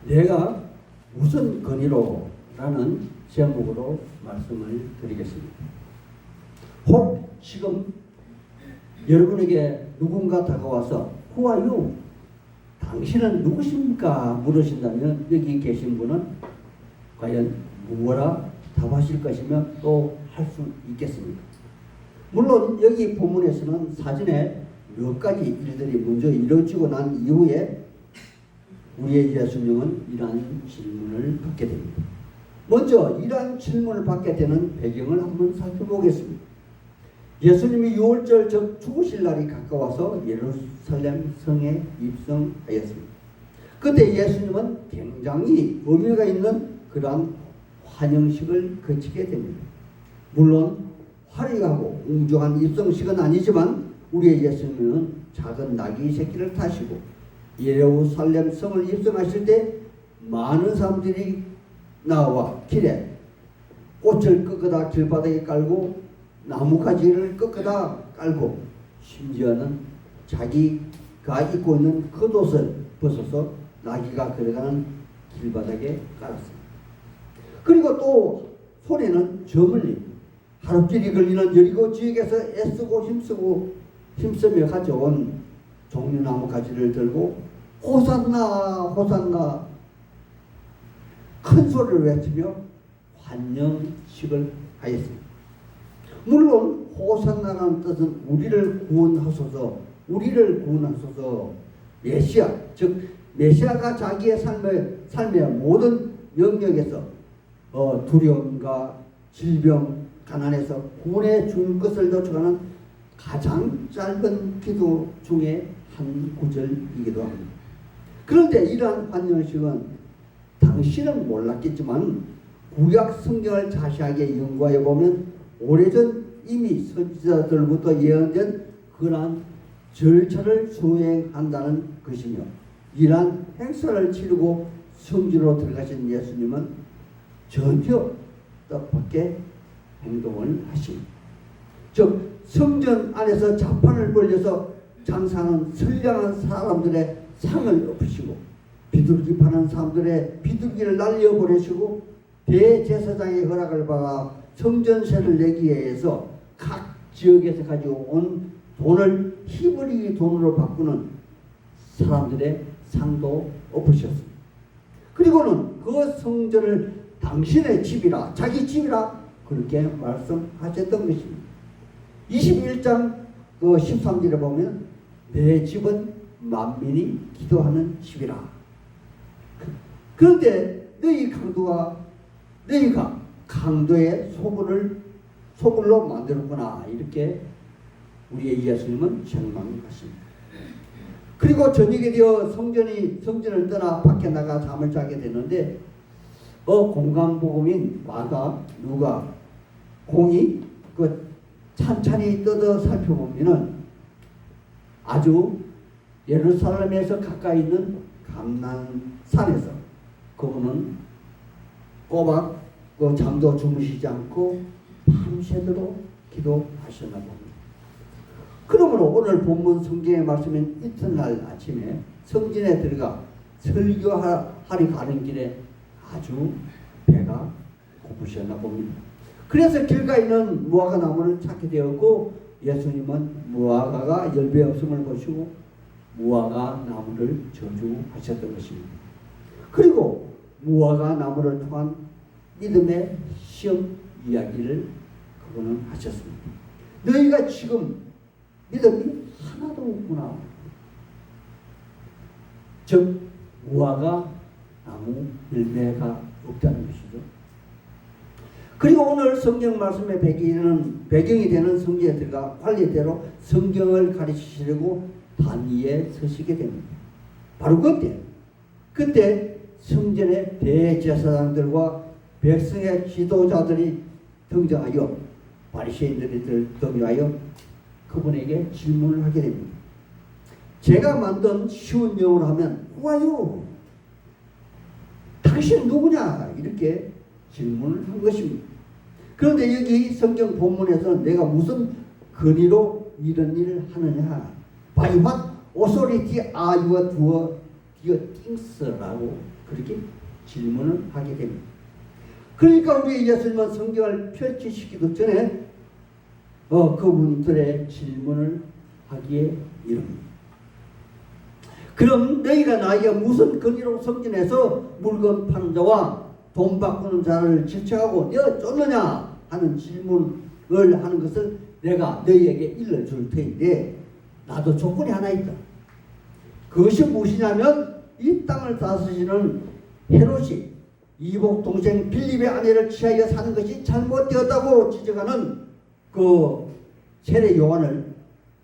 내가 무슨 권위로 라는 제목으로 말씀을 드리겠습니다. 혹 지금 여러분에게 누군가 다가와서 Who are you? 당신은 누구십니까? 물으신다면 여기 계신 분은 과연 무엇라 답하실 것이며 또 할 수 있겠습니까? 물론 여기 본문에서는 사전에 몇 가지 일들이 먼저 이루어지고 난 이후에 우리의 예수님은 이러한 질문을 받게 됩니다. 먼저 이러한 질문을 받게 되는 배경을 한번 살펴보겠습니다. 예수님이 6월절 즉 죽으실 날이 가까워서 예루살렘 성에 입성하였습니다. 그때 예수님은 굉장히 의미가 있는 그러한 환영식을 거치게 됩니다. 물론 화려하고 웅장한 입성식은 아니지만 우리의 예수님은 작은 나귀 새끼를 타시고 예루살렘 성을 입성하실 때 많은 사람들이 나와 길에 꽃을 꺾어다 길바닥에 깔고 나무가지를 꺾어다 깔고 심지어는 자기가 입고 있는 겉옷을 벗어서 나귀가 걸어가는 길바닥에 깔았습니다. 그리고 또 손에는 저물림, 하루길이 걸리는 여리고 지역에서 애쓰고 힘쓰며 가져온 종려나무 가지를 들고 호산나 호산나 큰 소리를 외치며 환영식을 하였습니다. 물론 호산나라는 뜻은 우리를 구원하소서, 우리를 구원하소서. 메시아, 즉 메시아가 자기의 삶의 모든 영역에서 두려움과 질병, 가난에서 구원해 줄 것을 요청하는 가장 짧은 기도 중에 한 구절이기도 합니다. 그런데 이러한 환영식은 당신은 몰랐겠지만 구약 성경을 자세하게 연구하여 보면 오래전 이미 선지자들부터 예언된 그러한 절차를 수행한다는 것이며 이러한 행사를 치르고 성지로 들어가신 예수님은 전혀 뜻밖의 행동을 하십니다. 즉 성전 안에서 자판을 벌려서 장사하는 선량한 사람들의 상을 엎으시고 비둘기 파는 사람들의 비둘기를 날려보내시고 대제사장의 허락을 받아 성전세를 내기 위해서 각 지역에서 가지고 온 돈을 히브리 돈으로 바꾸는 사람들의 상도 엎으셨습니다. 그리고는 그 성전을 당신의 집이라, 자기 집이라 그렇게 말씀하셨던 것입니다. 21장 13절에 보면 내 집은 만민이 기도하는 집이라. 그런데 너희가 강도의 소굴로 만들었구나. 이렇게 우리의 예수님은 책망하십니다. 그리고 저녁이 되어 성전을 떠나 밖에 나가 잠을 자게 되는데 공간복음인 마가, 누가, 공이 찬찬히 뜯어 살펴보면은 아주 예루살렘에서 가까이 있는 감난산에서 그분은 꼬박 잠도 주무시지 않고 밤새도록 기도하셨나 봅니다. 그러므로 오늘 본문 성경의 말씀인 이튿날 아침에 성전에 들어가 설교하러 가는 길에 아주 배가 고프셨나 봅니다. 그래서 길가에 있는 무화과 나무를 찾게 되었고 예수님은 무화과가 열매 없음을 보시고 무화과 나무를 저주하셨던 것입니다. 그리고 무화과 나무를 통한 믿음의 시험 이야기를 그분은 하셨습니다. 너희가 지금 믿음이 하나도 없구나. 즉 무화과 나무 열매가 없다는 것이죠. 그리고 오늘 성경 말씀의 배경이 되는 성경에 들어가 관리대로 성경을 가르치시려고 단위에 서시게 됩니다. 바로 그때 성전의 대제사장들과 백성의 지도자들이 등장하여 바리새인들이 등장하여 그분에게 질문을 하게 됩니다. 제가 만든 쉬운 영어로 하면 Who are you? 당신 누구냐? 이렇게 질문을 한 것입니다. 그런데 여기 성경 본문에서 내가 무슨 권위로 이런 일을 하느냐? By what authority are you you things라고 그렇게 질문을 하게 됩니다. 그러니까 우리 예수님은 성경을 펼치시기도 전에 그분들의 질문을 하기에 이릅니다. 그럼 너희가 나에게 무슨 권리로 성전에서 물건 파는 자와 돈 바꾸는 자를 질책하고 내가 쫓느냐 하는 질문을 하는 것을 내가 너희에게 일러줄 터인데 나도 조건이 하나 있다. 그것이 무엇이냐면 이 땅을 다스리는 헤롯이 이복 동생 빌립의 아내를 취하여 사는 것이 잘못되었다고 지적하는 그 세례 요한을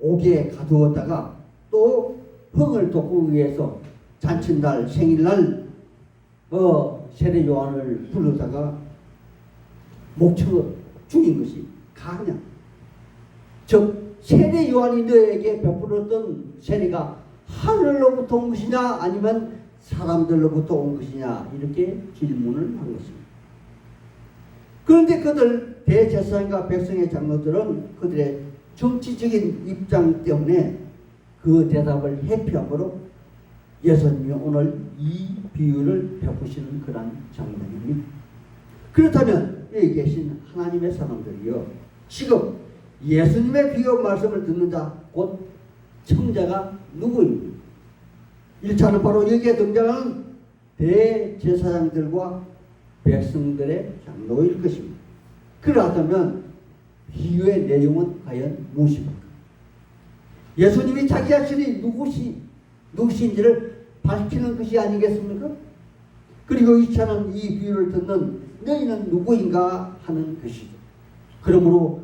옥에 가두었다가 또 흥을 돋구기 위해서 잔칫날 생일날 세례 요한을 불러다가 목쳐 죽인 것이 가냐. 즉 세례 요한이 너에게 베풀었던 세례가 하늘로부터 온 것이냐 아니면 사람들로부터 온 것이냐 이렇게 질문을 한 것입니다. 그런데 그들 대제사장과 백성의 장로들은 그들의 정치적인 입장 때문에 그 대답을 회피함으로 예수님이 오늘 이 비유를 베푸시는 그런 장면입니다. 그렇다면 여기 계신 하나님의 사람들이요, 지금 예수님의 비유 말씀을 듣는 자 곧 청자가 누구입니까? 1차는 바로 여기에 등장하는 대제사장들과 백성들의 장로일 것입니다. 그렇다면 비유의 내용은 과연 무엇입니까? 예수님이 자기 자신이 누구신지를 밝히는 것이 아니겠습니까? 그리고 2차는 이 비유를 듣는 너희는 누구인가 하는 것이죠. 그러므로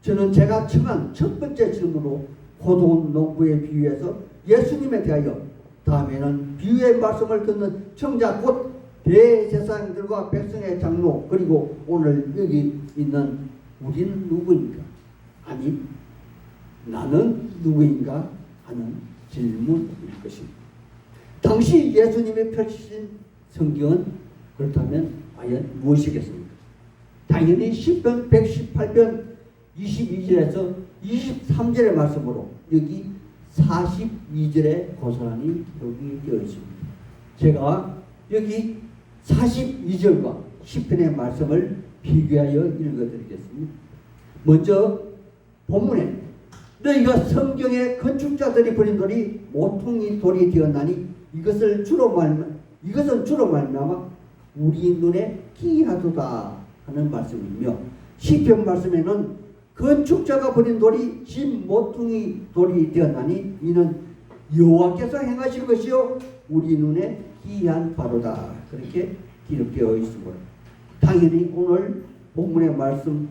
저는 제가 청한 첫 번째 질문으로 고도운 농부의 비유에서 예수님에 대하여, 다음에는 비유의 말씀을 듣는 청자 곧 대제사장들과 백성의 장로, 그리고 오늘 여기 있는 우리는 누구인가? 아니 나는 누구인가 하는 질문일 것입니다. 당시 예수님이 펼치신 성경은 그렇다면 과연 무엇이겠습니까? 당연히 시편 118편 22절에서 23절의 말씀으로 여기 42절에 고스란히 기록이 되어 있습니다. 제가 여기 42절과 시편의 말씀을 비교하여 읽어드리겠습니다. 먼저 본문에 너희가 성경의 건축자들이 버린 돌이 모퉁이 돌이 되었나니 이것은 주로 말미암아 우리 눈에 기이하도다 하는 말씀이며, 시편 말씀에는 건축자가 버린 돌이 진 모퉁이 돌이 되었나니 이는 여호와께서 행하실 것이요 우리 눈에 기이한 바로다 그렇게 기록되어 있습니다. 당연히 오늘 본문의 말씀은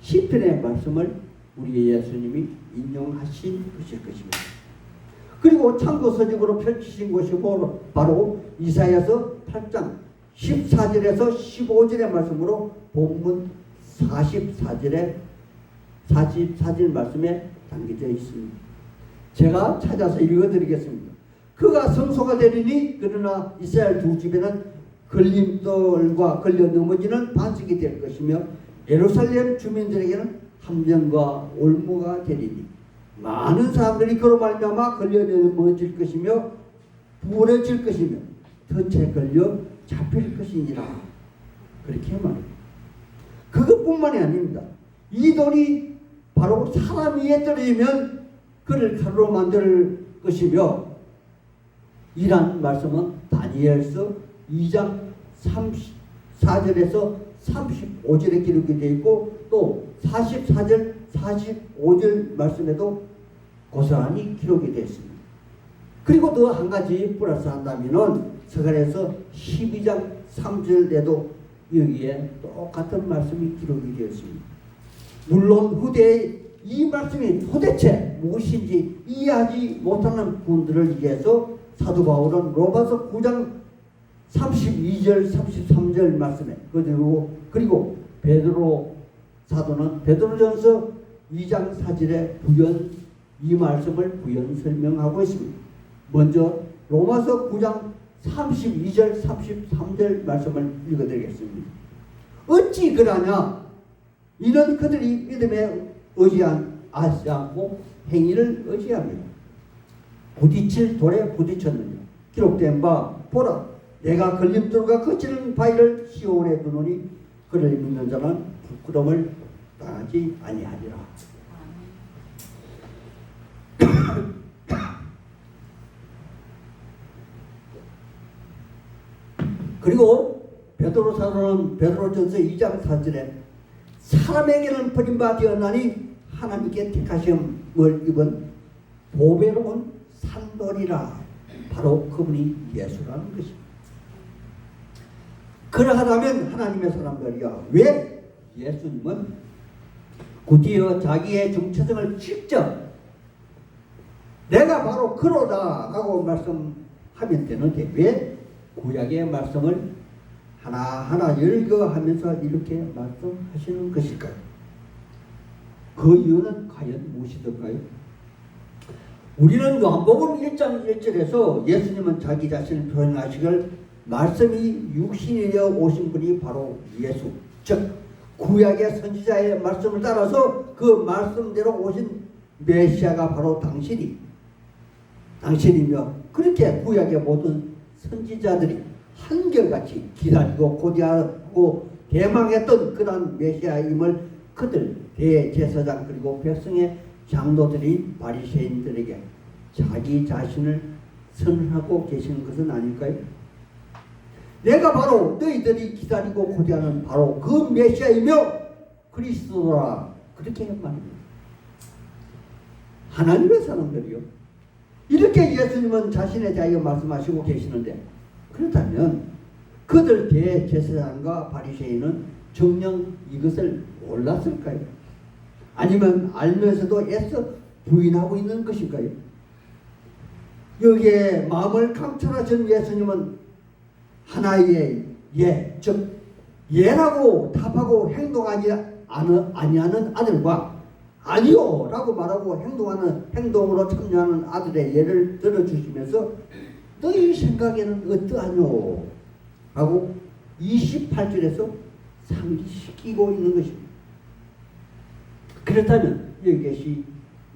시편의 말씀을 우리 예수님이 인용하신 것일 것입니다. 그리고 참고 서적으로 펼치신 것이 바로 이사야서 8장 14절에서 15절의 말씀으로 본문 44절 말씀에 담겨져 있습니다. 제가 찾아서 읽어드리겠습니다. 그가 성소가 되리니 그러나 이스라엘 두 집에는 걸림돌과 걸려 넘어지는 반석이 될 것이며 예루살렘 주민들에게는 함정과 올무가 되리니 많은 사람들이 그로 말미암아 걸려 넘어질 것이며 부러질 것이며 덫에 걸려 잡힐 것이니라 그렇게 말합니다. 그것뿐만이 아닙니다. 이 돌이 바로 사람 위에 떨어지면 그를 칼로 만들 것이며, 이란 말씀은 다니엘서 2장 34절에서 35절에 기록이 되어 있고 또 44절 45절 말씀에도 고스란히 기록이 되어 있습니다. 그리고 또 한 가지 플러스 한다면은 서간에서 12장 3절에도 여기에 똑같은 말씀이 기록이 되어 있습니다. 물론 후대에 이 말씀이 도대체 무엇인지 이해하지 못하는 분들을 위해서 사도 바울은 로마서 9장 32절 33절 말씀에 그리고 베드로 사도는 베드로전서 2장 4절에 이 말씀을 부연 설명하고 있습니다. 먼저 로마서 9장 32절 33절 말씀을 읽어드리겠습니다. 어찌 그러냐? 이는 그들이 믿음에 의지하지 않고 행위를 의지합니다. 부딪힐 돌에 부딪혔느냐? 기록된 바 보라 내가 걸림돌과 거치는 바위를 시온에 두노니 그를 믿는 자는 부끄러움을 당하지 아니하리라. 그리고 베드로 사도는 베드로전서 2장 4절에 사람에게는 버림받아 되었나니 하나님께 택하심을 입은 보배로운 산돌이라. 바로 그분이 예수라는 것입니다. 그러하다면 하나님의 사람들이야 왜 예수님은 곧이어 자기의 정체성을 직접 내가 바로 그로다 하고 말씀하면 되는데 왜 구약의 말씀을 하나하나 열거하면서 이렇게 말씀하시는 것일까요? 그 이유는 과연 무엇이던가요? 우리는 요한복음 1장 1절에서 예수님은 자기 자신을 표현하시길 말씀이 육신이 되어 오신 분이 바로 예수, 즉 구약의 선지자의 말씀을 따라서 그 말씀대로 오신 메시아가 바로 당신이며 그렇게 구약의 모든 선지자들이 한결같이 기다리고 고대하고 대망했던 그런 메시아임을 그들 대제사장 그리고 백성의 장로들인 바리새인들에게 자기 자신을 선언하고 계시는 것은 아닐까요? 내가 바로 너희들이 기다리고 고대하는 바로 그 메시아이며 그리스도라 그렇게 말합니다. 하나님의 사람들이요 이렇게 예수님은 자신에 대하여 말씀하시고 계시는데 그렇다면 그들 대제사장과 바리새인은 정녕 이것을 몰랐을까요? 아니면 알면서도 애써 부인하고 있는 것일까요? 여기에 마음을 감춰하신 예수님은 하나의 예, 즉 예라고 답하고 행동하지 아니하는 아들과 아니요 라고 말하고 행동으로 참여하는 아들의 예를 들어주시면서 너희 생각에는 어떠하뇨? 하고 28절에서 상기시키고 있는 것입니다. 그렇다면 여기 계신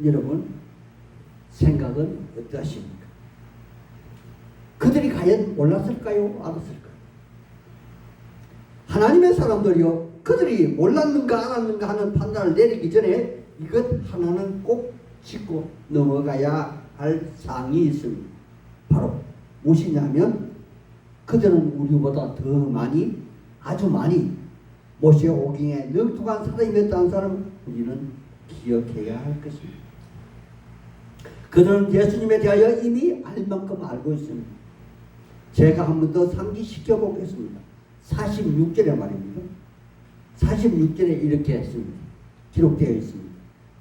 여러분 생각은 어떠하십니까? 그들이 과연 몰랐을까요? 알았을까요? 하나님의 사람들이요 그들이 몰랐는가 알았는가 하는 판단을 내리기 전에 이것 하나는 꼭 짚고 넘어가야 할 사항이 있습니다. 바로 무엇이냐면 그들은 우리보다 더 많이 아주 많이 모세 오경에 능통한 사람이었다는 사람을 우리는 기억해야 할 것입니다. 그들은 예수님에 대하여 이미 알 만큼 알고 있습니다. 제가 한 번 더 상기시켜 보겠습니다. 46절에 말입니다. 46절에 이렇게 했습니다. 기록되어 있습니다.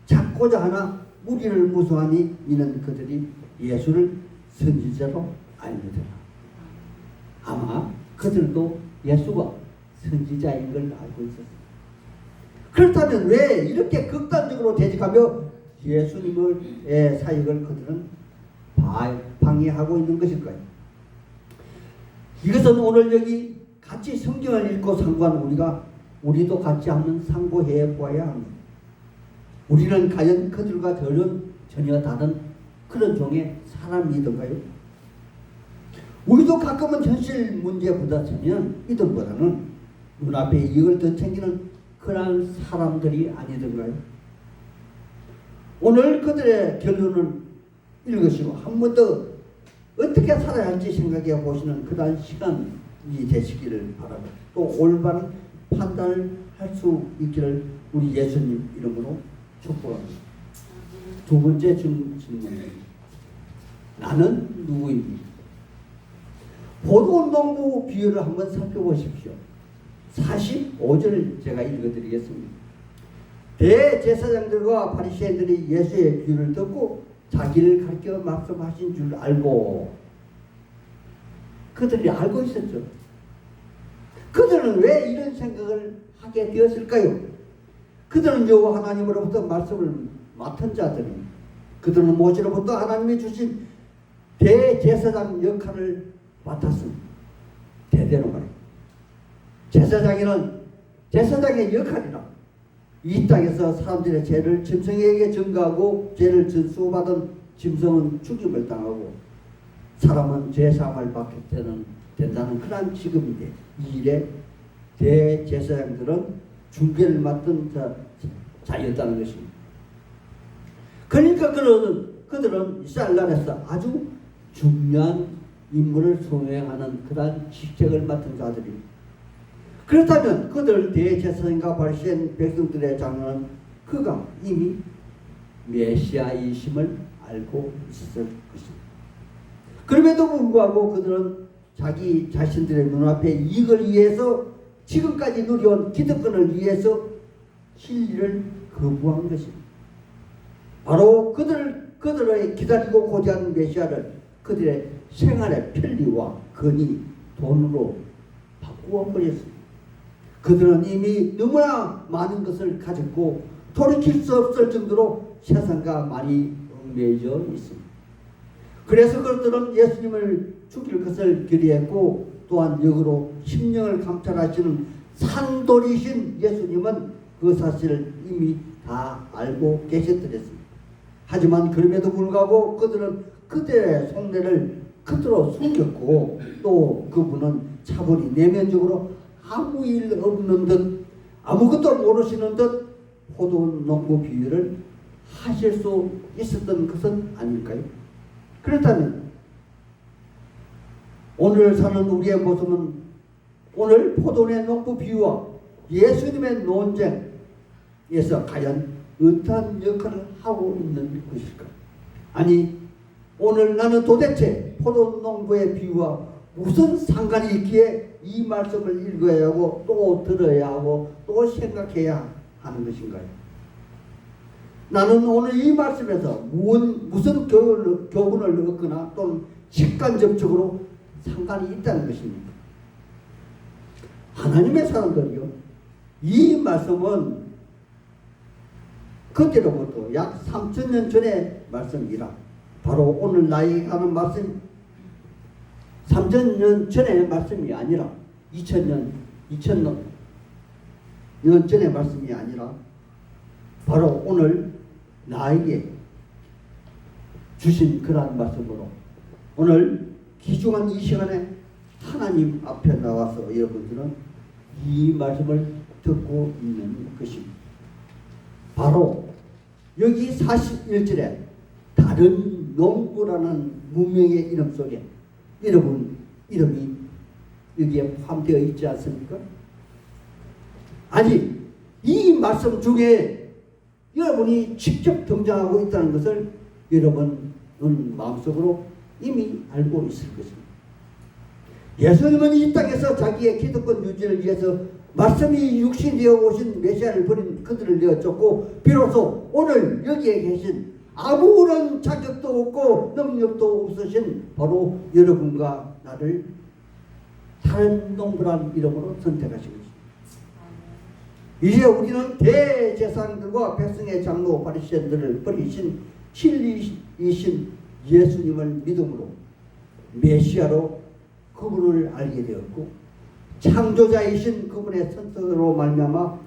잡고자 하나 무리를 무수하니 이는 그들이 예수를 선지자로 알거니와. 아마 그들도 예수가 선지자인 걸 알고 있었습니다. 그렇다면 왜 이렇게 극단적으로 대적하며 예수님의 사역을 그들은 방해하고 있는 것일까요? 이것은 오늘 여기 같이 성경을 읽고 우리도 같이 한번 상고해 보아야 합니다. 우리는 과연 그들과 전혀 다른 그런 종의 사람이던가요? 우리도 가끔은 현실 문제에 부딪히면 이들보다는 눈앞에 이익을 더 챙기는 그런 사람들이 아니던가요? 오늘 그들의 결론을 읽으시고 한 번 더 어떻게 살아야 할지 생각해 보시는 그런 시간이 되시기를 바랍니다. 또 올바른 판단을 할 수 있기를 우리 예수님 이름으로 축복합니다. 두 번째 질문입니다. 나는 누구입니까? 포도농부 비유를 한번 살펴보십시오. 45절을 제가 읽어드리겠습니다. 대제사장들과 바리새인들이 예수의 비유를 듣고 자기를 가르쳐 말씀하신 줄 알고 그들이 알고 있었죠. 그들은 왜 이런 생각을 하게 되었을까요? 그들은 여호와 하나님으로부터 말씀을 맡은 자들이 그들은 모세로부터 하나님이 주신 대제사장 역할을 맡았습니다. 대대로 말입니다. 제사장의 역할이라 이 땅에서 사람들의 죄를 짐승에게 전가하고 죄를 전수받은 짐승은 죽임을 당하고 사람은 죄사함을 받게 된다는 그런 지금인데 이 일에 대제사장들은 중개를 맡은 자였다는 것입니다. 그러니까 그들은 이스라엘 나라에서 아주 중요한 임무를 수행하는 그러한 직책을 맡은 자들입니다. 그렇다면 그들 대제사장과 바리새인 백성들의 장로는 그가 이미 메시아이심을 알고 있었을 것입니다. 그럼에도 불구하고 그들은 자기 자신들의 눈앞에 이익을 위해서 지금까지 누려온 기득권을 위해서 진리를 거부한 것입니다. 바로 그들의 기다리고 고대한 메시아를 그들의 생활의 편리와 권위, 돈으로 바꾸어 버렸습니다. 그들은 이미 너무나 많은 것을 가졌고 돌이킬 수 없을 정도로 세상과 많이 얽매여 있습니다. 그래서 그들은 예수님을 죽일 것을 결의했고 또한 역으로 심령을 감찰하시는 산돌이신 예수님은 그 사실을 이미 다 알고 계셨더랬습니다. 하지만 그럼에도 불구하고 그들은 그들의 속내를 그대로 숨겼고 또 그분은 차분히 내면적으로 아무 일 없는 듯 아무것도 모르시는 듯 포도농부 비유를 하실 수 있었던 것은 아닐까요? 그렇다면 오늘 사는 우리의 모습은 오늘 포도의 농부 비유와 예수님의 논쟁에서 과연 어떠한 역할을 하고 있는 것일까? 아니 오늘 나는 도대체 포도농부의 비유와 무슨 상관이 있기에 이 말씀을 읽어야 하고 또 들어야 하고 또 생각해야 하는 것인가요? 나는 오늘 이 말씀에서 무슨 교훈을 얻거나 또는 직간접적으로 상관이 있다는 것입니다. 하나님의 사람들이요. 이 말씀은 그때로부터 약 3000년 전의 말씀이라 바로 오늘 나에게 하는 말씀 3000년 전의 말씀이 아니라 2000년 전의 말씀이 아니라 바로 오늘 나에게 주신 그러한 말씀으로 오늘 귀중한 이 시간에 하나님 앞에 나와서 여러분들은 이 말씀을 듣고 있는 것입니다. 바로 여기 41절에 다른 농부라는 문명의 이름 속에 여러분 이름이 여기에 포함되어 있지 않습니까? 아니 이 말씀 중에 여러분이 직접 등장하고 있다는 것을 여러분은 마음속으로 이미 알고 있을 것입니다. 예수님은 이 땅에서 자기의 기득권 유지를 위해서 말씀이 육신되어 오신 메시아를 버린 그들을 내어 쫓고 비로소 오늘 여기에 계신 아무런 자격도 없고 능력도 없으신 바로 여러분과 나를 다른 농부란 이름으로 선택하신 것입니다. 이제 우리는 대제사장들과 백성의 장로 바리새인들을 버리신 진리이신 예수님을 믿음으로 메시아로 그분을 알게 되었고 창조자이신 그분의 선택으로 말미암아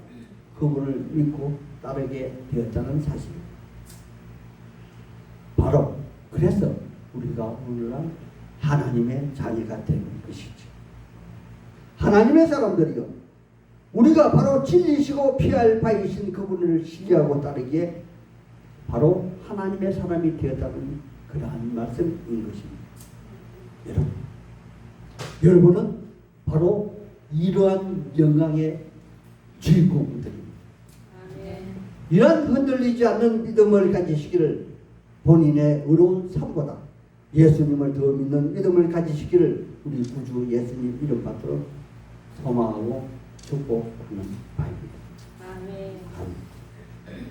그분을 믿고 따르게 되었다는 사실입니다. 바로 그래서 우리가 오늘날 하나님의 자녀가 되는 것이죠. 하나님의 사람들이요. 우리가 바로 진리시고 피할 바이신 그분을 신뢰하고 따르기에 바로 하나님의 사람이 되었다는 그러한 말씀인 것입니다. 여러분은 바로 이러한 영광의 주인공들입니다. 이러한 흔들리지 않는 믿음을 가지시기를 본인의 의로운 삶보다 예수님을 더 믿는 믿음을 가지시기를 우리 구주 예수님 이름 받들어 소망하고 축복하는 바입니다. 아멘. 아멘.